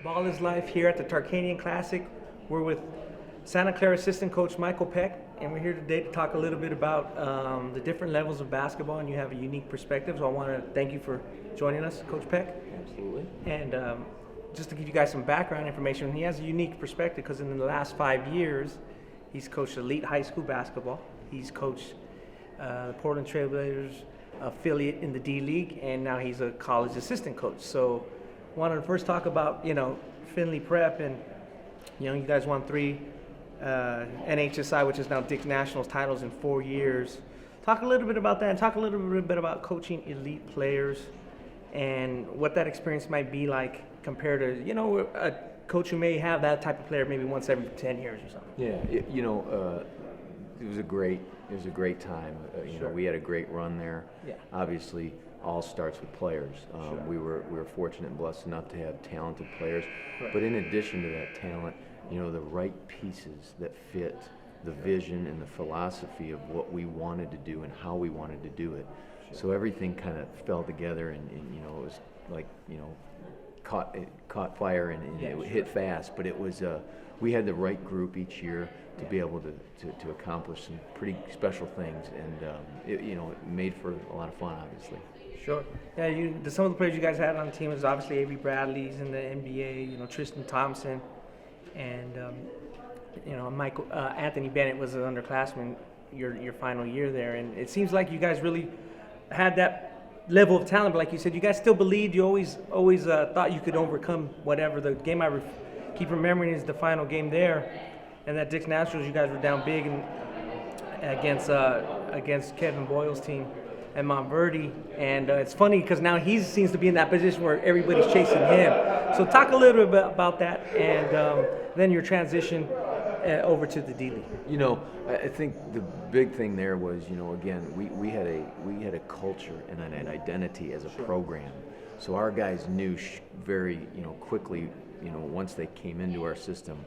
Ball is Life here at the Tarkanian Classic. We're with Santa Clara assistant coach Michael Peck, and we're here today to talk a little bit about the different levels of basketball, and you have a unique perspective, so I want to thank you for joining us, Coach Peck. Absolutely. And just to give you guys some background information, he has a unique perspective because in the last 5 years, he's coached elite high school basketball. He's coached the Portland Trailblazers affiliate in the D League, and now he's a college assistant coach. So wanted to first talk about, Findlay Prep, and, you guys won 3 NHSI, which is now Dick's Nationals titles in 4 years. Talk a little bit about that, and talk a little bit about coaching elite players and what that experience might be like compared to, a coach who may have that type of player maybe once every 10 years or something. Yeah, it was a great time. Sure. We had a great run there. Yeah. Obviously, all starts with players. Sure. We were fortunate and blessed enough to have talented players. Right. But in addition to that talent, the right pieces that fit the vision and the philosophy of what we wanted to do and how we wanted to do it. Sure. So everything kind of fell together, and it was like, caught fire, and Yeah, it sure. hit fast. But it was we had the right group each year to be able to accomplish some pretty special things, and it made for a lot of fun, obviously. Sure. Yeah, some of the players you guys had on the team was obviously Avery Bradley's in the NBA, Tristan Thompson, and Michael Anthony Bennett was an underclassman your final year there, and it seems like you guys really had that level of talent, but like you said, you guys still believed. You always thought you could overcome whatever. The game I keep remembering is the final game there, and that Dick's Nationals, you guys were down big against Kevin Boyle's team at Montverde, and it's funny because now he seems to be in that position where everybody's chasing him. So talk a little bit about that, and then your transition over to the D League. I think the big thing there was, again, we had a culture and an identity as a program. So our guys knew very, quickly, once they came into our system,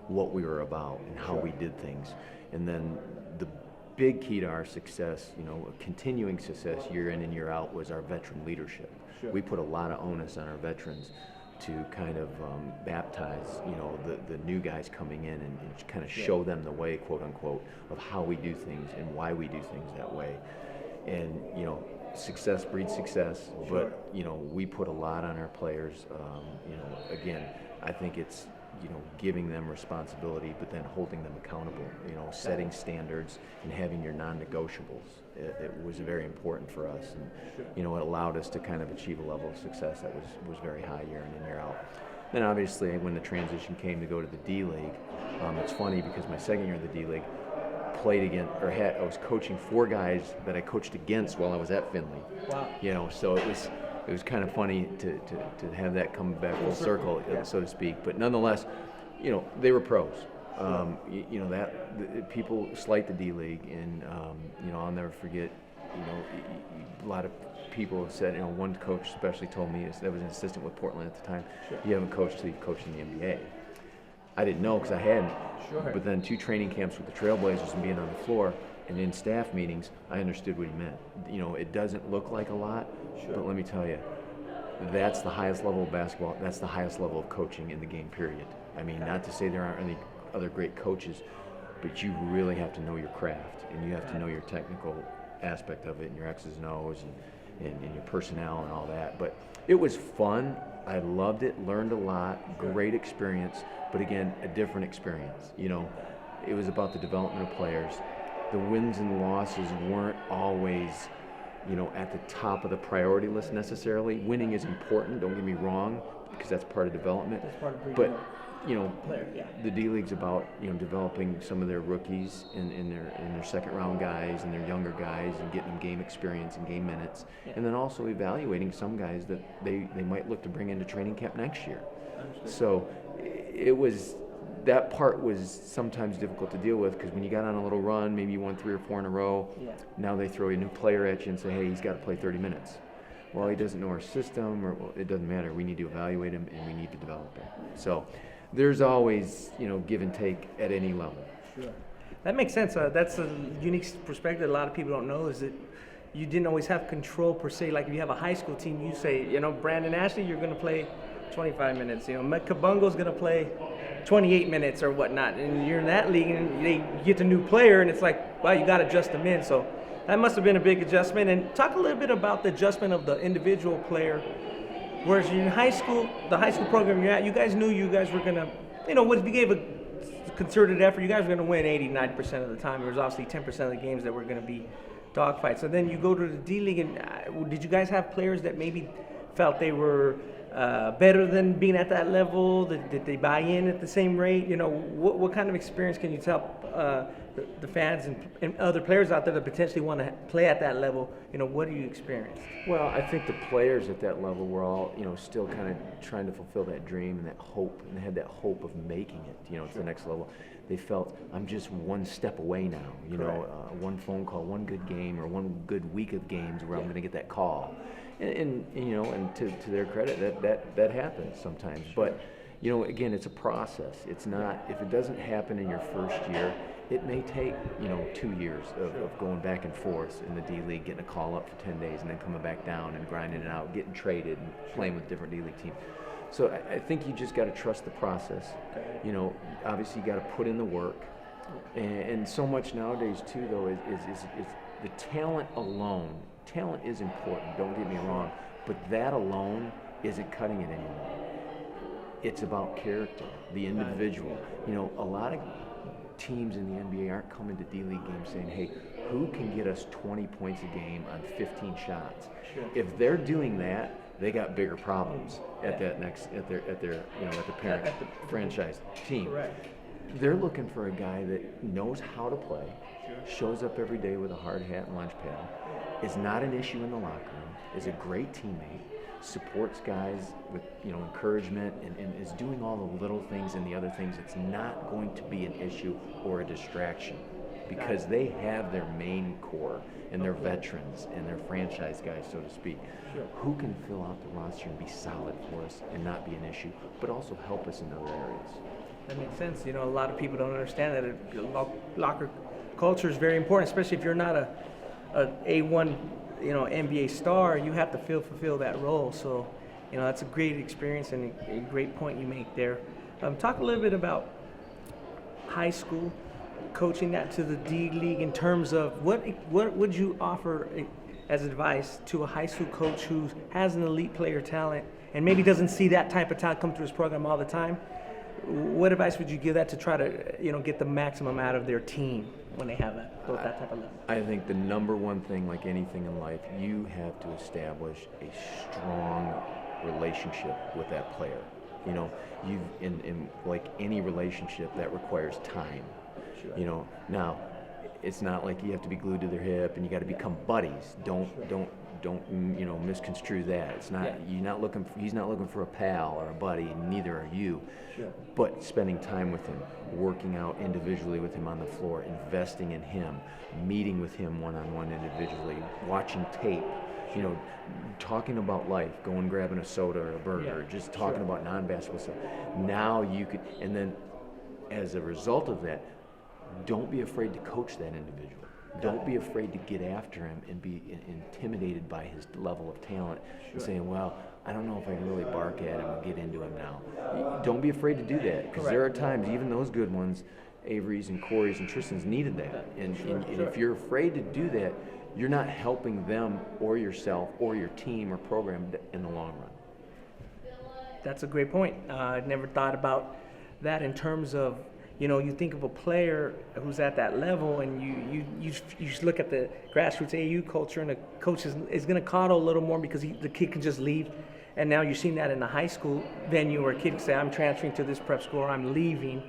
what we were about and how we did things. And then the big key to our success, continuing success year in and year out, was our veteran leadership. Sure. We put a lot of onus on our veterans to kind of baptize, the new guys coming in, and kind of show them the way, quote unquote, of how we do things and why we do things that way. And success breeds success, Sure. but we put a lot on our players. Again, I think it's giving them responsibility, but then holding them accountable. Setting standards and having your non-negotiables. It was very important for us, and it allowed us to kind of achieve a level of success that was very high year in and year out. Then obviously, when the transition came to go to the D League, it's funny because my second year in the D League, I was coaching 4 guys that I coached against while I was at Findlay. Wow. So it was kind of funny to have that come back full circle, Yeah. so to speak. But nonetheless, they were pros. People slight the D League, and I'll never forget. A lot of people have said. One coach especially told me, that was an assistant with Portland at the time. Sure. You haven't coached till you've coached in the NBA. I didn't know because I hadn't. Sure. But then 2 training camps with the Trailblazers and being on the floor and in staff meetings, I understood what he meant. It doesn't look like a lot, Sure. but let me tell you, that's the highest level of basketball. That's the highest level of coaching in the game, period. I mean, not to say there aren't any other great coaches, but you really have to know your craft, and you have to know your technical aspect of it, and your X's and O's, and your personnel and all that. But it was fun. I loved it, learned a lot, great experience, but again, a different experience. It was about the development of players. The wins and losses weren't always, at the top of the priority list necessarily. Winning is important, don't get me wrong, because that's part of development. That's part of being But, player, yeah. the D League's about, developing some of their rookies and their second round guys and their younger guys, and getting them game experience and game minutes. Yeah. And then also evaluating some guys that they might look to bring into training camp next year. Understood. So that part was sometimes difficult to deal with, because when you got on a little run, maybe you won 3 or 4 in a row, Yeah. now they throw a new player at you and say, hey, he's got to play 30 minutes. Well, he doesn't know our system, or it doesn't matter. We need to evaluate him, and we need to develop him. So there's always, give and take at any level. Sure. That makes sense. That's a unique perspective a lot of people don't know, is that you didn't always have control per se. Like if you have a high school team, you say, Brandon Ashley, you're going to play 25 minutes. Kabungo's going to play 28 minutes or whatnot, and you're in that league, and they get a new player, and it's like, well, you got to adjust them in. So that must have been a big adjustment. And talk a little bit about the adjustment of the individual player. Whereas you're in high school, the high school program you're at, you guys knew you guys were going to, if you gave a concerted effort, you guys were going to win 80-90% of the time. There was obviously 10% of the games that were going to be dogfights. So then you go to the D League, and did you guys have players that maybe felt they were better than being at that level? Did they buy in at the same rate? What kind of experience can you tell the fans and other players out there that potentially want to play at that level? What do you experience? Well, I think the players at that level were all, still kind of trying to fulfill that dream and that hope, and they had that hope of making it, to the next level. They felt, I'm just one step away now, one phone call, one good game, or one good week of games where I'm going to get that call. And to their credit, that happens sometimes. But, again, it's a process. It's not, if it doesn't happen in your first year, it may take, 2 years of going back and forth in the D League, getting a call up for 10 days and then coming back down and grinding it out, getting traded and playing with different D League teams. So I think you just got to trust the process. Obviously you got to put in the work. And so much nowadays too, though, is the talent alone. Talent is important, don't get me wrong, but that alone isn't cutting it anymore. It's about character, the individual. A lot of teams in the NBA aren't coming to D-League games saying, hey, who can get us 20 points a game on 15 shots? If they're doing that, they got bigger problems at the parent franchise team. Correct. They're looking for a guy that knows how to play, shows up every day with a hard hat and lunch pail, is not an issue in the locker room, is a great teammate, supports guys with encouragement, and is doing all the little things and the other things. It's not going to be an issue or a distraction because they have their main core and their veterans and their franchise guys, so to speak, who can fill out the roster and be solid for us and not be an issue, but also help us in other areas. That makes sense. A lot of people don't understand that locker culture is very important, especially if you're not a A1 NBA star. You have to fulfill that role. So that's a great experience and a great point you make there. Talk a little bit about high school, coaching that to the D League in terms of what would you offer as advice to a high school coach who has an elite player talent and maybe doesn't see that type of talent come through his program all the time? What advice would you give that to try to get the maximum out of their team when they have that type of level? I think the number one thing, like anything in life, you have to establish a strong relationship with that player. In like any relationship, that requires time. Sure. Now it's not like you have to be glued to their hip and you got to become buddies. Don't misconstrue that. It's not. Yeah. He's not looking for a pal or a buddy, and neither are you. Sure. But spending time with him, working out individually with him on the floor, investing in him, meeting with him one-on-one individually, watching tape, talking about life, going grabbing a soda or a burger, just talking about non-basketball stuff. Now you could, and then as a result of that, don't be afraid to coach that individual. Don't be afraid to get after him and be intimidated by his level of talent and saying, well, I don't know if I can really bark at him and get into him now. Don't be afraid to do that, because there are times, even those good ones, Avery's and Corey's and Tristan's needed that. And if you're afraid to do that, you're not helping them or yourself or your team or program in the long run. That's a great point. I'd never thought about that in terms of, you think of a player who's at that level, and you just look at the grassroots AU culture, and the coach is going to coddle a little more because the kid can just leave. And now you're seeing that in the high school venue where a kid can say, I'm transferring to this prep school, or I'm leaving.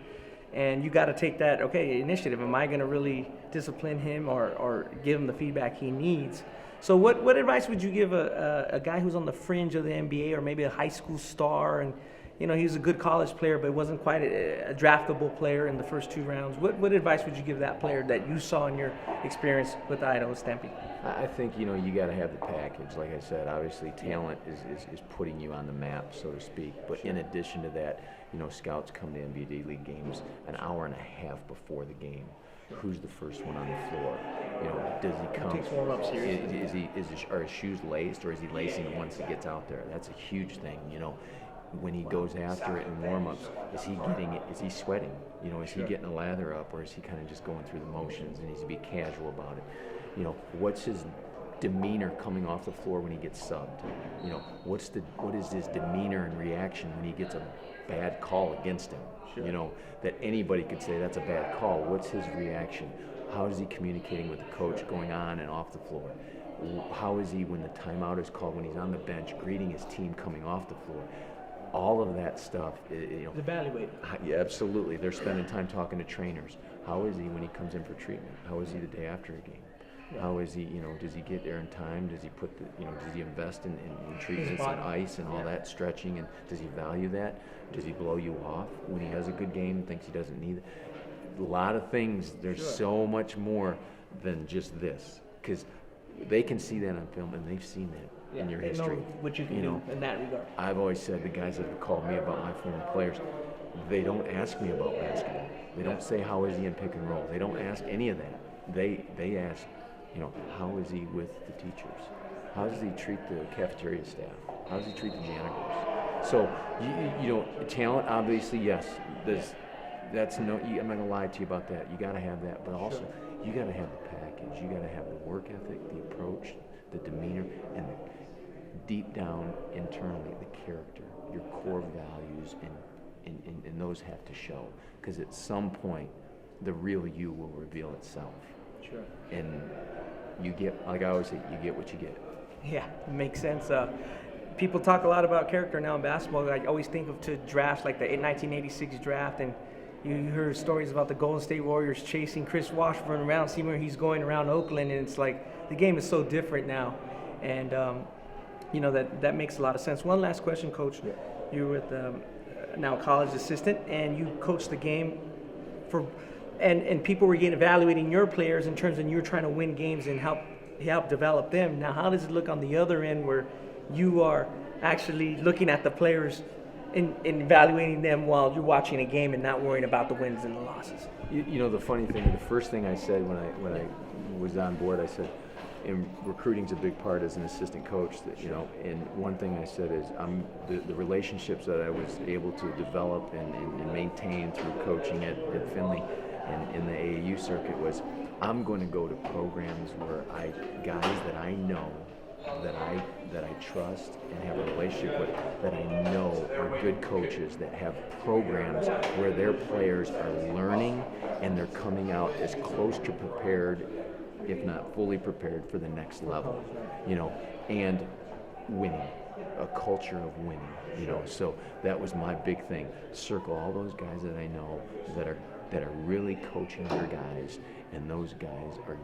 And you got to take that, initiative. Am I going to really discipline him or give him the feedback he needs? So what advice would you give a guy who's on the fringe of the NBA, or maybe a high school star, and he was a good college player but wasn't quite a draftable player in the first 2 rounds? What advice would you give that player that you saw in your experience with Idaho Stampede? I think you got to have the package. Like I said, obviously talent is putting you on the map, so to speak. But in addition to that, scouts come to NBA League games an hour and a half before the game. Who's the first one on the floor? Does he come? Takes warm-up seriously. Are his shoes laced, or is he lacing them once he gets out there? That's a huge thing. when he goes after it in warm-ups, is he getting it? Is he sweating? You know, is he getting a lather up, or is he kind of just going through the motions and needs to be casual about it? You know, what's his demeanor coming off the floor when he gets subbed? You know, what is his demeanor and reaction when he gets a bad call against him? You know, that anybody could say that's a bad call. What's his reaction? How is he communicating with the coach going on and off the floor? How is he when the timeout is called, when he's on the bench, greeting his team coming off the floor? All of that stuff, you know. Evaluate. Yeah, absolutely. They're spending time talking to trainers. How is he when he comes in for treatment? How is he the day after a game? How is he, you know, does he get there in time? Does he put the, you know, does he invest in treatments and ice and all that, stretching, and does he value that? Does he blow you off when he has a good game and thinks he doesn't need it? A lot of things, there's so much more than just this, because they can see that on film and they've seen that in your history. Know what you can do in that regard. I've always said, the guys that have called me about my former players, they don't ask me about basketball. They don't say, how is he in pick and roll? They don't ask any of that. They ask, you know, how is he with the teachers? How does he treat the cafeteria staff? How does he treat the janitors? So, you know, talent, obviously, yes. That's no. I'm not gonna lie to you about that. You got to have that, but also you got to have the package. You got to have the work ethic, the approach, the demeanor, and the deep down internally the character, your core values, and those have to show. Because at some point, the real you will reveal itself. Sure. And you get, like I always say, you get what you get. Yeah, it makes sense. People talk a lot about character now in basketball. I always think of to drafts like the 1986 draft, and you hear stories about the Golden State Warriors chasing Chris Washburn around, seeing where he's going around Oakland, and it's like the game is so different now. And, you know, that makes a lot of sense. One last question, Coach. Yeah. You're with now a college assistant, and you coach the game for and people were evaluating your players in terms of you're trying to win games and help develop them. Now, how does it look on the other end where you are actually looking at the players and evaluating them while you're watching a game and not worrying about the wins and the losses? You know, the funny thing, the first thing I said when I was on board, I said, and recruiting's a big part as an assistant coach, that, you know, and one thing I said is the relationships that I was able to develop and maintain through coaching at Findlay and in the AAU circuit was, I'm going to go to programs where guys that I know, that I trust and have a relationship with, that I know are good coaches, that have programs where their players are learning and they're coming out as close to prepared, if not fully prepared, for the next level, you know, and winning, a culture of winning, you know. So that was my big thing. Circle all those guys that I know that are really coaching their guys, and those guys are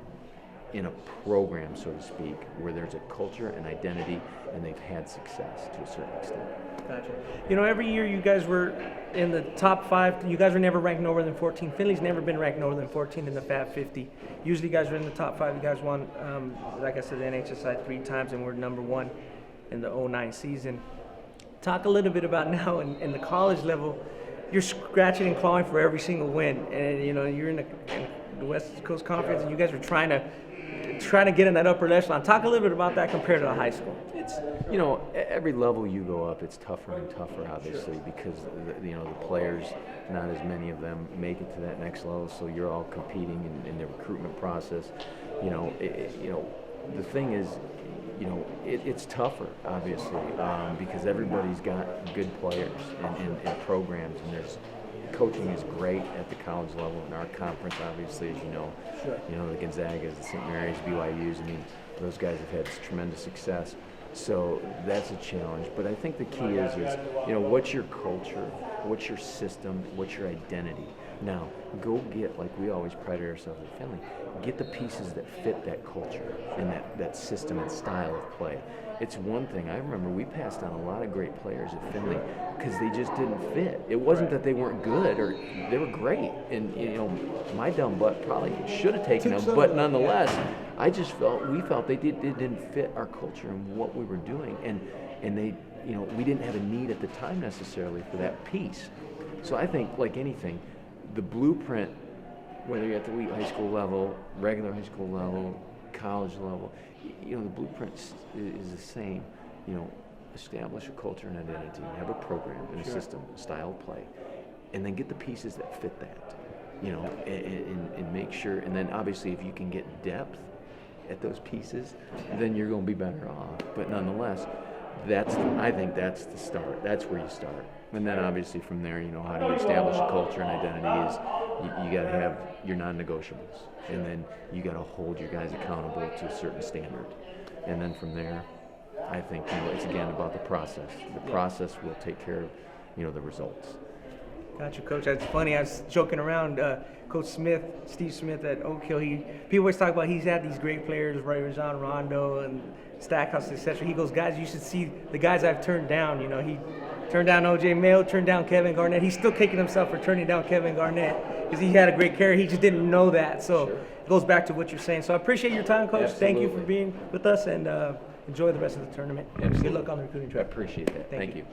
in a program, so to speak, where there's a culture and identity, and they've had success to a certain extent. Gotcha. You know, every year you guys were in the top 5. You guys were never ranked lower than 14. Findlay's never been ranked lower than 14 in the Fab 50. Usually you guys are in the top 5. You guys won, like I said, the NHSI 3 times, and we're number 1 in the 09 season. Talk a little bit about now in the college level. You're scratching and clawing for every single win, and you know you're in the West Coast Conference, and you guys are trying to get in that upper echelon. Talk a little bit about that compared to the high school. It's, you know, every level you go up, it's tougher and tougher, obviously, because you know the players, not as many of them make it to that next level. So you're all competing in the recruitment process. You know, the thing is, you know, it's tougher, obviously, because everybody's got good players and programs, and there's coaching is great at the college level in our conference, obviously, as you know. Sure. You know, the Gonzagas, the St. Mary's, BYU's. I mean, those guys have had tremendous success. So that's a challenge. But I think the key is you know, what's your culture, what's your system, what's your identity. Now, go get, like we always pride ourselves at Findlay, get the pieces that fit that culture and that system and style of play. It's one thing, I remember we passed on a lot of great players at Findlay because they just didn't fit. It wasn't that they weren't good, or they were great. And, you know, my dumb butt probably should have taken them, but nonetheless, we felt they didn't fit our culture and what we were doing. And they, you know, we didn't have a need at the time necessarily for that piece. So I think, like anything, the blueprint, whether you're at the elite high school level, regular high school level, college level, you know, the blueprint is the same. You know, establish a culture and identity, have a program and a system, a style of play, and then get the pieces that fit that, you know, and make sure, and then obviously if you can get depth at those pieces, then you're going to be better off. But nonetheless, I think that's the start. That's where you start. And then obviously from there, you know, how do you establish a culture and identity is you got to have your non-negotiables. And then you got to hold your guys accountable to a certain standard. And then from there, I think, you know, it's again about the process. The process will take care of, you know, the results. Gotcha, Coach. That's funny. I was joking around. Coach Smith, Steve Smith at Oak Hill. People always talk about he's had these great players, Rajon Rondo and Stackhouse, etc. He goes, guys, you should see the guys I've turned down. You know, he turned down O.J. Mayo, turned down Kevin Garnett. He's still kicking himself for turning down Kevin Garnett because he had a great career. He just didn't know that. So it goes back to what you're saying. So I appreciate your time, Coach. Absolutely. Thank you for being with us, and enjoy the rest of the tournament. Absolutely. Good luck on the recruiting I track. appreciate that. Thank you.